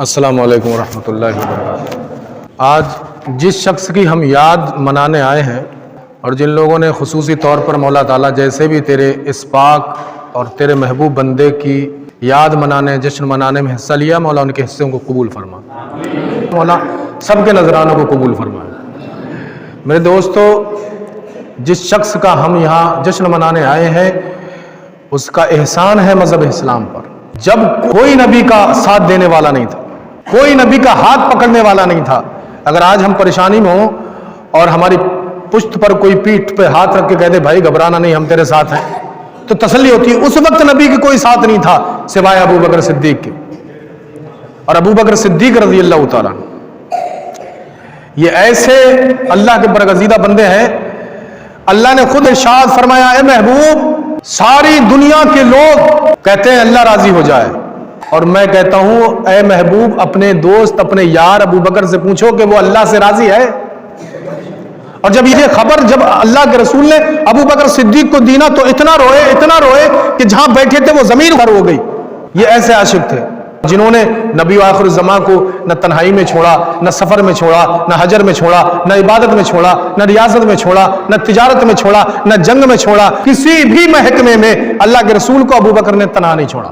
अस्सलामु अलैकुम रहमतुल्लाहि व बरकातुहू। आज जिस शख्स की हम याद मनाने आए हैं और जिन लोगों ने खुसूसी तौर पर मौला ताला जैसे भी तेरे इस पाक और तेरे महबूब बंदे की याद मनाने जश्न मनाने में हिस्सा लिया, मौला उनके हिस्सों को कबूल फरमा, मौला सबके नजरानों को कबूल फरमा। मेरे दोस्तों, जिस शख्स का हम यहाँ जश्न मनाने आए हैं उसका एहसान है मज़हब इस्लाम पर। जब कोई नबी का साथ देने वाला नहीं था, कोई नबी का हाथ पकड़ने वाला नहीं था, अगर आज हम परेशानी में हो और हमारी पुश्त पर कोई पीठ पे हाथ रख के कहते भाई घबराना नहीं, हम तेरे साथ हैं, तो तसल्ली होती है। उस वक्त नबी के कोई साथ नहीं था सिवाय अबू बकर सिद्दीक के। और अबू बकर सिद्दीक रज़ी अल्लाह तआला ये ऐसे अल्लाह के बरगज़ीदा बंदे हैं, अल्लाह ने खुद इरशाद फरमाया, ए महबूब, सारी दुनिया के लोग कहते हैं अल्लाह राजी हो जाए, और मैं कहता हूं ए महबूब, अपने दोस्त अपने यार अबू बकर से पूछो कि वो अल्लाह से राजी है। और जब ये खबर जब अल्लाह के रसूल ने अबू बकर सिद्दीक को दी ना, तो इतना रोए कि जहां बैठे थे वो जमीन भर हो गई। ये ऐसे आशिक थे जिन्होंने नबी आखिर ज़मा को न तन्हाई में छोड़ा, न सफर में छोड़ा, न हजर में छोड़ा, न इबादत में छोड़ा, न रियासत में छोड़ा, न तिजारत में छोड़ा, न जंग में छोड़ा। किसी भी महकमे में अल्लाह के रसूल को अबू बकर ने तन्हा नहीं छोड़ा।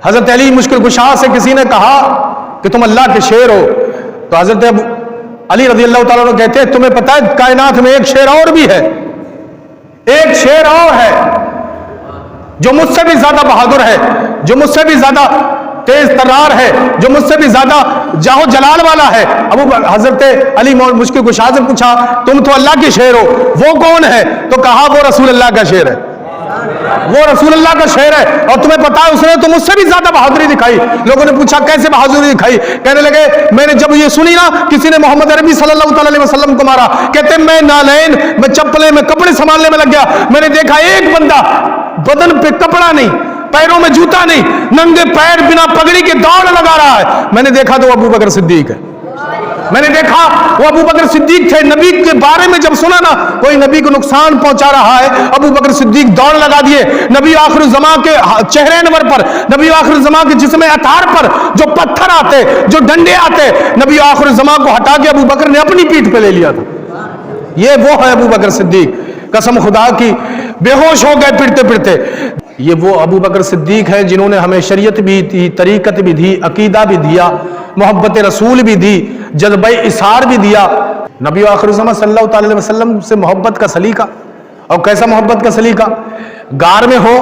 हजरत अली मुश्किल कुशा से किसी ने कहा कि तुम अल्लाह के शेर हो, तो हजरत अली रज़ी अल्लाह तआला अन्हु कहते हैं, तुम्हें पता है कायनात में एक शेर और भी है, एक शेर और है जो मुझसे भी ज्यादा बहादुर है, जो मुझसे भी ज्यादा तेज तर्रार है, जो मुझसे भी ज्यादा जाहो जलाल वाला है। हजरत अली मुश्किल कुशा से पूछा, तुम तो अल्लाह के शेर हो, वो कौन है? तो कहा वो रसूल अल्लाह का शेर है, वो रसूल अल्लाह का शेर है। और तुम्हें पता है उसने तो मुझसे भी ज्यादा बहादुरी दिखाई। लोगों ने पूछा कैसे बहादुरी दिखाई? कहने लगे, मैंने जब ये सुनी ना किसी ने मोहम्मद अरबी सल्लल्लाहु अलैहि वसल्लम को मारा, कहते मैं नालैन में चप्पलें में कपड़े संभालने में लग गया, मैंने देखा एक बंदा बदन पे कपड़ा नहीं, पैरों में जूता नहीं, नंगे पैर बिना पगड़ी के दौड़ लगा रहा है। मैंने देखा तो अबू बकर सिद्दीक है, मैंने देखा वो अबू बकर सिद्दीक थे। नबी के बारे में जब सुना ना कोई नबी को नुकसान पहुंचा रहा है, अबू बकर सिद्दीक दौड़ लगा दिए। नबी आखिर ज़मा के चेहरे अनवर पर, नबी आखिर ज़मा के जिस्म अतार पर जो पत्थर आते, जो डंडे आते, नबी आखिर ज़मा को हटा के अबू बकर ने अपनी पीठ पे ले लिया था। ये वो है अबू बकर सिद्दीक, कसम खुदा की, बेहोश हो गए फिरते फिरते। ये वो अबू बकर सिद्दीक है जिन्होंने हमें शरीयत भी दी, तरीकत भी दी, अकीदा भी दिया, मोहब्बत रसूल भी दी, जज्बे इसार भी दिया। नबी आखिर सल्लल्लाहु अलैहि वसल्लम से मोहब्बत का सलीका, और कैसा मोहब्बत का सलीका? गार में हो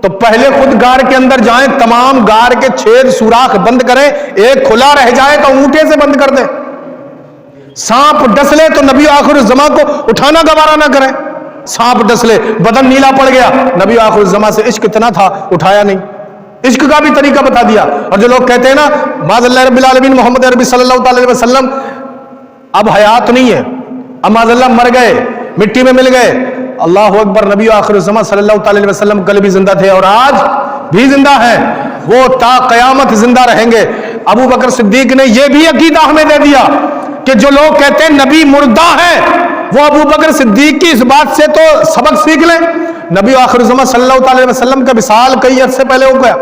तो पहले खुद गार के अंदर जाएं, तमाम गार के छेद सुराख बंद करें, एक खुला रह जाए तो ऊंटे से बंद कर दे। सांप डसले तो नबी आखिर ज़मा को उठाना गवारा ना करें। सांप डसले, बदन नीला पड़ गया, नबी आखिर ज़मा से इश्क इतना था उठाया नहीं, इश्क का भी तरीका बता दिया। और जो लोग कहते हैं ना माज़ल्लाह रब्बिल आलमीन मोहम्मद अरबी सल्लल्लाहु अलैहि वसल्लम अब हयात नहीं है, अब माज़ल्लाह मर गए, मिट्टी में मिल गए, अल्लाह अकबर, नबी आखिर ज़मा सल्लल्लाहु अलैहि वसल्लम कल भी जिंदा थे और आज भी जिंदा है, वो ता क़यामत जिंदा रहेंगे। अबू बकर सिद्दीक ने यह भी अकीदा हमें दे दिया कि जो लोग कहते हैं नबी मुर्दा है, वो अबू बकर सिद्दीक की इस बात से तो सबक सीख लें। नबी आखिर ज़मा सल्लल्लाहु अलैहि वसल्लम का विसाल कई अरसे पहले हो गया,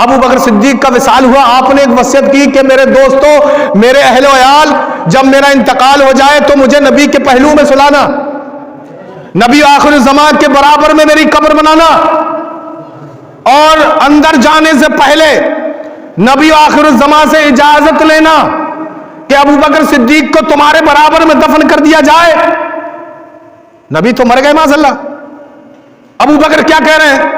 अबू बकर सिद्दीक का विसाल हुआ। आपने एक वसीयत की कि मेरे दोस्तों, मेरे अहले वयाल, जब मेरा इंतकाल हो जाए तो मुझे नबी के पहलू में सुलाना, नबी आखिर ज़मा के बराबर में मेरी कब्र बनाना, और अंदर जाने से पहले नबी आखिर ज़मा से इजाजत लेना कि अबू बकर सिद्दीक को तुम्हारे बराबर में दफन कर दिया जाए। नबी तो मर गए माज़ल्लाह, अबू बकर क्या कह रहे हैं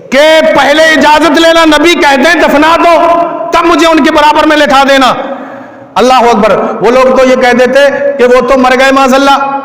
कि पहले इजाजत लेना, नबी कहते हैं दफना दो, तब मुझे उनके बराबर में लेटा देना। अल्लाह अकबर। वो लोग तो ये कह देते कि वो तो मर गए माज़ल्लाह,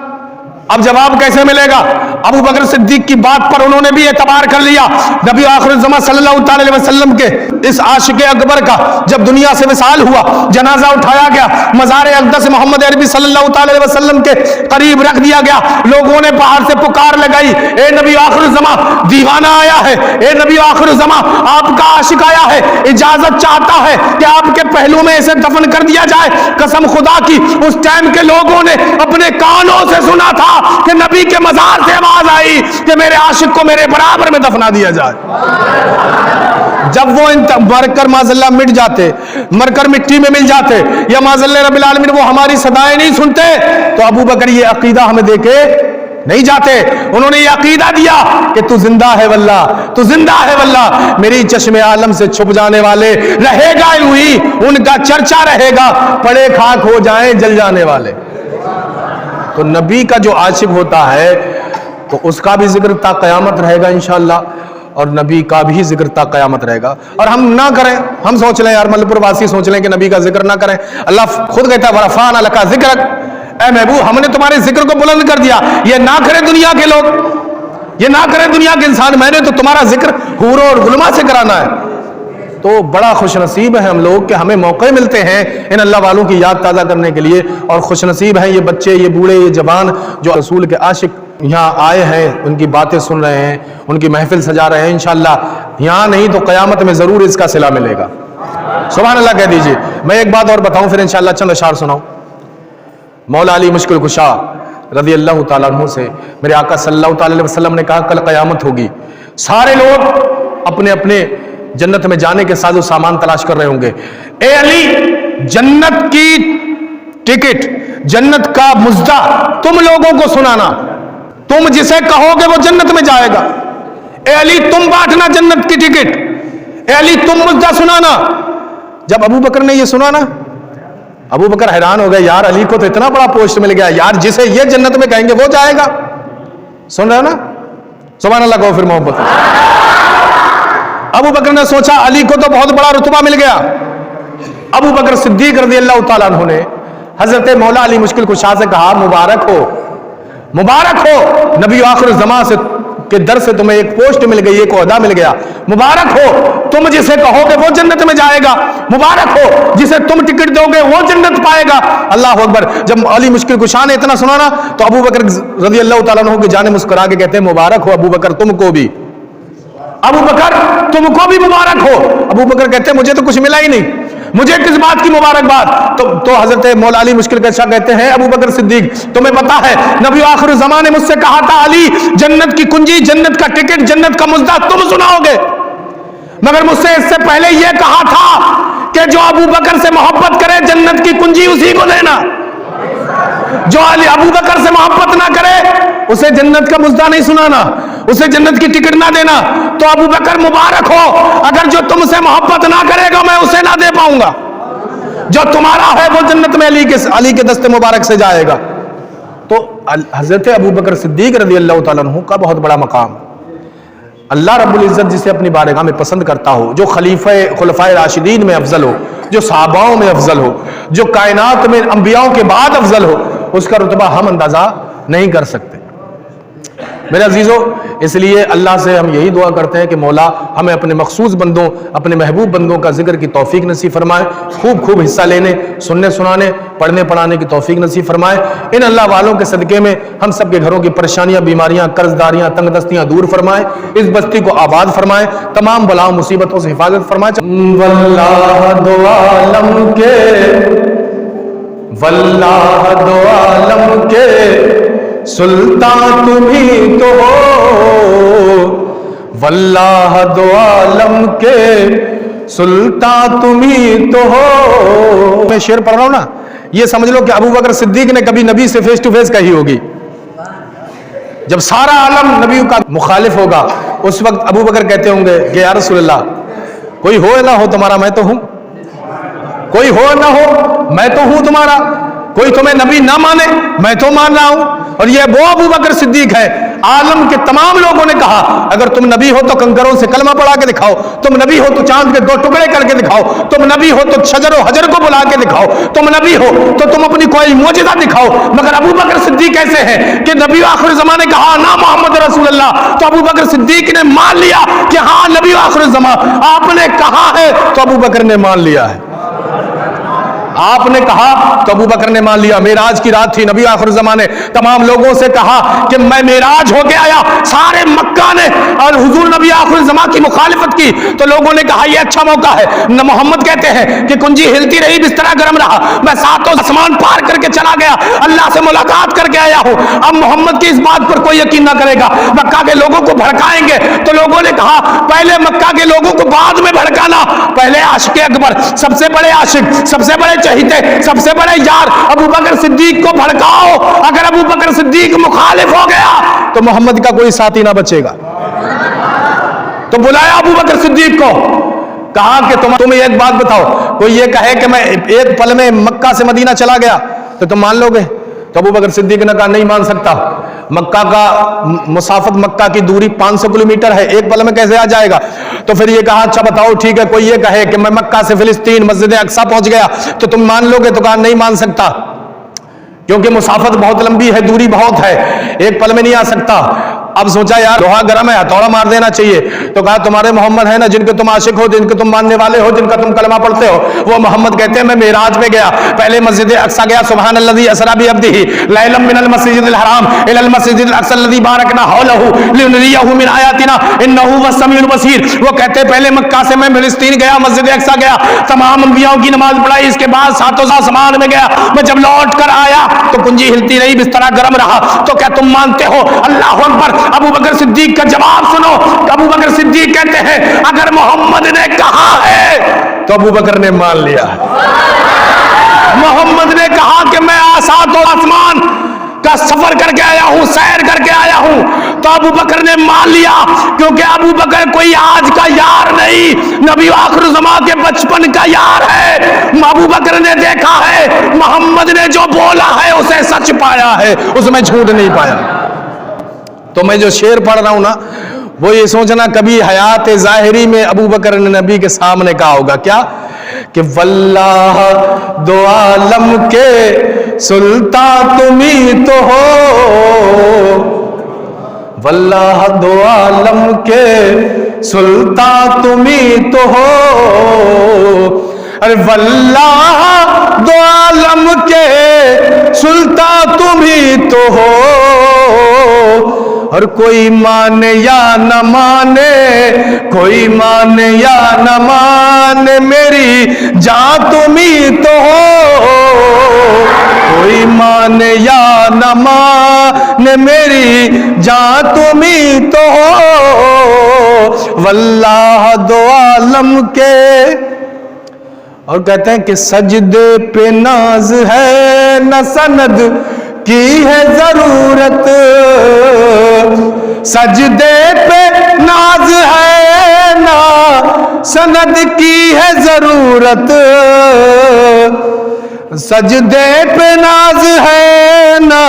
अब जवाब कैसे मिलेगा? अबू बकर सिद्दीक की बात पर उन्होंने भी एतबार कर लिया। नबी आखिर ज़मा सल्लल्लाहु अलैहि वसल्लम के इस आशिक अकबर का जब दुनिया से विसाल हुआ, जनाजा उठाया गया, मज़ार अक़दस मोहम्मद अरबी सल्लल्लाहु अलैहि वसल्लम के करीब रख दिया गया। लोगों ने बाहर से पुकार लगाई, ए नबी आखिर ज़मा, दीवाना आया है, ए नबी आखिर ज़मा, आपका आशिक आया है, इजाजत चाहता है कि आपके पहलू में इसे दफन कर दिया जाए। कसम खुदा की, उस टाइम के लोगों ने अपने कानों से सुना था कि नबी के मज़ार से आवाज आई कि मेरे आशिक को मेरे बराबर में दफना दिया जाए। जब वो मरकर माज़ल्लाह मिट जाते, मरकर मिट्टी में मिल जाते, या माज़ल्लाह रब्बिल आलमीन वो हमारी सदाएं नहीं सुनते, तो अबू बकर ये अकीदा हमें देके नहीं जाते। उन्होंने ये अकीदा दिया कि तू जिंदा है वल्लाह, तू जिंदा है वल्लाह, मेरी चश्मे आलम से छुप जाने वाले रहेगा हुई, उनका चर्चा रहेगा, पड़े खाक हो जाए जल जाने वाले। तो नबी का जो आशिक होता है तो उसका भी जिक्र ता क़यामत रहेगा इंशाअल्लाह, और नबी का भी जिक्र ता क़यामत रहेगा। और हम ना करें, हम सोच लें यार, मलपुर वासी सोच लें कि नबी का जिक्र ना करें, अल्लाह खुद कहता है वरफ़अना लका ज़िक्रक, ऐ महबूब हमने तुम्हारे जिक्र को बुलंद कर दिया। ये ना करें दुनिया के लोग, ये ना करें दुनिया के इंसान, मैंने तो तुम्हारा जिक्र हूरों और गुलमा से कराना है। तो बड़ा खुश नसीब है हम लोग कि हमें मौके मिलते हैं इन अल्लाह वालों की याद ताज़ा करने के लिए, और खुश नसीब हैं ये बच्चे, ये बूढ़े, ये जवान जो रसूल के आशिक यहाँ आए हैं, उनकी बातें सुन रहे हैं, उनकी महफिल सजा रहे हैं। इंशाअल्लाह यहाँ नहीं तो क़यामत में ज़रूर इसका सिला मिलेगा। सुभान अल्लाह कह दीजिए। मैं एक बात और बताऊँ फिर इंशाअल्लाह चंद अशार सुनाऊँ। मौला अली मुश्किल कुशा रज़ी अल्लाह तआला अन्हु से मेरे आका सल्लल्लाहु अलैहि वसल्लम ने कहा कल क़यामत होगी, सारे लोग अपने अपने जन्नत में जाने के साजो सामान तलाश कर रहे होंगे। ए अली, जन्नत की टिकट, जन्नत का मुज्दा तुम लोगों को सुनाना, तुम जिसे कहोगे वो जन्नत में जाएगा। ए अली, तुम बांटना जन्नत की टिकट, ए अली तुम मुज्दा सुनाना। जब अबू बकर ने ये सुना ना, अबू बकर हैरान हो गए, यार अली को तो इतना बड़ा पोस्ट मिल गया, यार जिसे ये जन्नत में कहेंगे वो जाएगा। सुन रहे हो ना? सुभान अल्लाह कहो फिर मोहब्बत। अबू बकर ने सोचा अली को तो बहुत बड़ा रुतबा मिल गया। अबू बकर सिद्दीक रज़ी अल्लाह तआला अन्हु ने हजरत मौला अली मुश्किल कुशा से कहा मुबारक हो, मुबारक हो, नबी आखिर ज़मां से के दर से तुम्हें एक पोस्ट मिल गई, एक ओहदा मिल गया। मुबारक हो, तुम जिसे कहोगे वो जन्नत में जाएगा। मुबारक हो, जिसे तुम टिकट दोगे वो जन्नत पाएगा। अल्लाह अकबर। जब अली मुश्किल कुशा ने इतना सुना ना, तो अबू बकर रज़ी अल्लाह तआला अन्हु की जाने मुस्कुरा के कहते हैं मुबारक हो अबू बकर तुमको भी, अबू बकर तुमको भी मुबारक हो। अबू बकर कहते हैं मुझे तो कुछ मिला ही नहीं, मुझे किस बात की मुबारकबाद। तो हजरत मौला अली मुश्किल कुशा कहते हैं अबू बकर सिद्दीक, तुम्हें पता है नबी आखिर ज़माने मुझसे कहा था अली जन्नत की कुंजी, जन्नत का टिकट, जन्नत का मुज्दा तुम सुनाओगे, मगर मुझसे इससे पहले यह कहा था कि जो अबू बकर से मोहब्बत करे जन्नत की कुंजी उसी को देना, जो अली अबू बकर से मोहब्बत ना करे उसे जन्नत का मुज्दा नहीं सुनाना, उसे जन्नत की टिकट ना देना। तो अबू बकर मुबारक हो, अगर जो तुमसे मोहब्बत ना करेगा मैं उसे ना दे पाऊंगा, जो तुम्हारा है वो जन्नत में अली के दस्ते मुबारक से जाएगा। तो हजरत अबू बकर सिद्दीक रज़ी अल्लाह तआला अन्हु का बहुत बड़ा मकाम, अल्लाह रब्बुल इज़्ज़त जिसे अपनी बारगाह में पसंद करता हो, जो खुलफाए राशिदीन में अफजल हो, जो सहाबाओं में अफजल हो, जो कायनात में अंबियाओं के बाद अफजल हो, उसका रुतबा हम अंदाजा नहीं कर सकते मेरे अजीजों। इसलिए अल्लाह से हम यही दुआ करते हैं कि मौला हमें अपने मखसूस बंदों, अपने महबूब बंदों का जिक्र की तौफीक नसीब फरमाए, खूब खूब हिस्सा लेने, सुनने सुनाने, पढ़ने पढ़ाने की तौफीक नसीब फरमाए। इन अल्लाह वालों के सदक़े में हम सब के घरों की परेशानियां, बीमारियां, कर्जदारियां, तंगदस्तियां दूर फरमाए, इस बस्ती को आबाद फरमाए, तमाम बलाओं मुसीबतों से हिफाजत फरमाए। वल्लाह दो आलम के, वल्लाह दो आलम के सुल्तान तुम ही तो हो, वल्लाह दो आलम के सुल्तान तुम ही तो हो। मैं शेर पढ़ रहा हूं ना, ये समझ लो कि अबू बकर सिद्दीक ने कभी नबी से फेस टू फेस कही होगी। जब सारा आलम नबी का मुखालिफ होगा उस वक्त अबू बकर कहते होंगे कि या रसूलल्लाह कोई हो ना हो तुम्हारा मैं तो हूं, कोई हो ना हो मैं तो हूं तुम्हारा, कोई तुम्हें नबी ना माने मैं तो मान रहा हूं। और ये वो अबू बकर सिद्दीक है, आलम के तमाम लोगों ने कहा अगर तुम नबी हो तो कंकरों से कलमा पढ़ा के दिखाओ, तुम नबी हो तो चांद के 2 टुकड़े करके दिखाओ, तुम नबी हो तो शजर और हजर को बुला के दिखाओ, तुम नबी हो तो तुम अपनी कोई मौजज़ा दिखाओ। मगर अबू बकर सिद्दीक ऐसे हैं कि नबी आखिर ज़माने कहा ना मोहम्मद रसूलुल्लाह, तो अबू बकर सिद्दीक ने मान लिया कि हाँ नबी आखिर ज़मां आपने कहा है, तो अबू बकर ने मान लिया है। आपने कहा तो अबू बकर ने मान लिया। मेराज की रात थी, नबी आखिर ज़माने तमाम लोगों से कहा कि मैं मेराज होके आया, सारे मक्का ने और हुजूर नबी आखिर ज़मां की मुखालिफत की, तो लोगों ने कहा यह अच्छा मौका है। न मोहम्मद कहते हैं कि कुंजी हिलती रही, बिस्तरा गर्म रहा, मैं 7 आसमान पार करके चला गया, अल्लाह से मुलाकात करके आया हूं। अब मोहम्मद की इस बात पर कोई यकीन ना करेगा, मक्का के लोगों को भड़काएंगे। तो लोगों ने कहा पहले मक्का के लोगों को بعد میں بھڑکانا. پہلے عاشق اکبر، سب سے بڑے عاشق، سب سے بڑے چہیتے، سب سے بڑے یار ابو بکر صدیق کو بھڑکاؤ. اگر ابو بکر صدیق مخالف ہو گیا تو محمد کا کوئی ساتھی نہ بچے گا. تو بلایا ابو بکر صدیق کو، کہا کہ تم ایک بات بتاؤ، کوئی یہ کہے کہ میں ایک پل میں مکہ سے مدینہ چلا گیا تو تم مان لو گے؟ تو ابو بکر صدیق نے کہا نہیں مان سکتا. مکہ کا مسافت، مکہ کی دوری 500 کلومیٹر ہے، ایک پل میں کیسے آ جائے گا؟ تو پھر یہ کہا اچھا بتاؤ ٹھیک ہے، کوئی یہ کہے کہ میں مکہ سے فلسطین مسجد اقصی پہنچ گیا تو تم مان لو گے؟ تو کہا نہیں مان سکتا، کیونکہ مسافت بہت لمبی ہے، دوری بہت ہے، ایک پل میں نہیں آ سکتا. اب سوچا یار لوہا گرم ہے، ہتھوڑا مار دینا چاہیے. تو کہا تمہارے محمد ہے نا جن کے تم عاشق ہو، جن کے تم ماننے والے ہو، جن کا تم کلمہ پڑھتے ہو، وہ محمد کہتے ہیں میں معراج میں گیا، پہلے مسجد اقصی گیا، سبحان الذی اسری بعبدہ لیلا من المسجد الحرام الى المسجد الاقصى الذي باركنا حوله لنريه من آیاتنا انه هو السمیع البصیر. وہ کہتے پہلے مکہ سے میں فلسطین گیا، مسجد اقصی گیا، تمام انبیاء کی نماز پڑھائی، اس کے بعد ساتوں آسمان میں گیا. میں جب لوٹ کر آیا تو کنجی ہلتی رہی، بستر گرم رہا. تو کیا تم مانتے ہو؟ اللہ اکبر. ابو بکر صدیق کا جواب سنو. ابو بکر صدیق کہتے ہیں اگر محمد نے کہا ہے تو ابو بکر نے مان لیا. محمد نے کہا کہ میں سات آسمان کا سفر کر کے آیا ہوں، سیر کر کے آیا ہوں، تو ابو بکر نے مان لیا. کیونکہ ابو بکر کوئی آج کا یار نہیں، نبی آخر زمان کے بچپن کا یار ہے. ابو بکر نے دیکھا ہے محمد نے جو بولا ہے اسے سچ پایا ہے، اس میں جھوٹ نہیں پایا. تو میں جو شعر پڑھ رہا ہوں نا، وہ یہ سوچنا کبھی حیات ظاہری میں ابو بکر نے نبی کے سامنے کہا ہوگا کیا کہ واللہ دو عالم کے سلطان تمہیں تو ہو، واللہ دو عالم کے سلطان تمہیں تو ہو. ارے واللہ دو عالم کے سلطان تمہیں تو ہو، اور کوئی مانے یا نہ مانے، کوئی مانے یا نہ مانے میری جان تمہیں تو ہو. کوئی مانے یا نہ مانے میری جان تمہیں تو ہو، واللہ دو عالم کے. اور کہتے ہیں کہ سجدے پہ ناز ہے نہ سند کی ہے ضرورت، سجدے پہ ناز ہے نہ سند کی ہے ضرورت، سجدے پہ ناز ہے نہ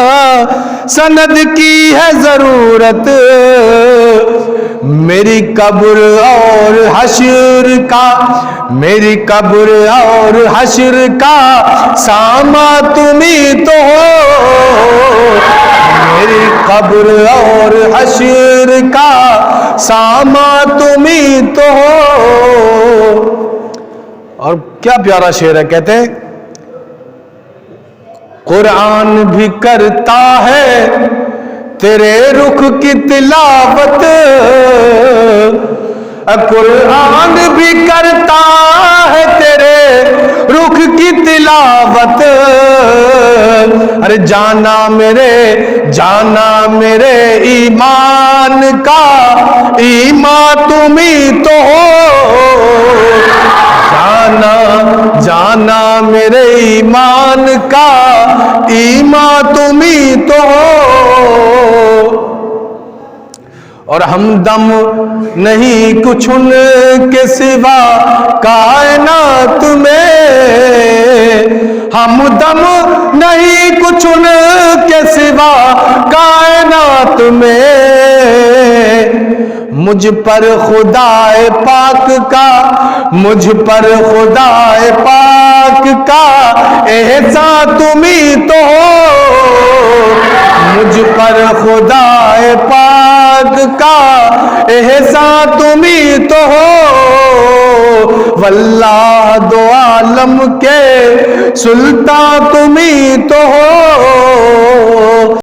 سند کی ہے ضرورت. میری قبر اور حشر کا، میری قبر اور حشر کا ساما تمہیں تو ہو، میری قبر اور حشر کا ساما تمہیں تو ہو. اور کیا پیارا شعر ہے، کہتے ہیں قرآن بھی کرتا ہے تیرے رخ کی تلاوت، قرآن بھی کرتا ہے تیرے رخ کی تلاوت. ارے جانا میرے ایمان کا ایمان تمہیں تو ہو، جانا میرے ایمان کا ایمان تمہیں تو ہو. اور ہمدم نہیں کچھ ان کے سوا کائنات میں، ہمدم نہیں کچھ ان کے سوا کائنات میں. مجھ پر خدائے پاک کا، مجھ پر خدائے پاک کا احسان تمہیں تو ہو، مجھ پر خدائے پاک کا احسان تمہیں تو ہو، واللہ دو عالم کے سلطان تمہیں تو ہو.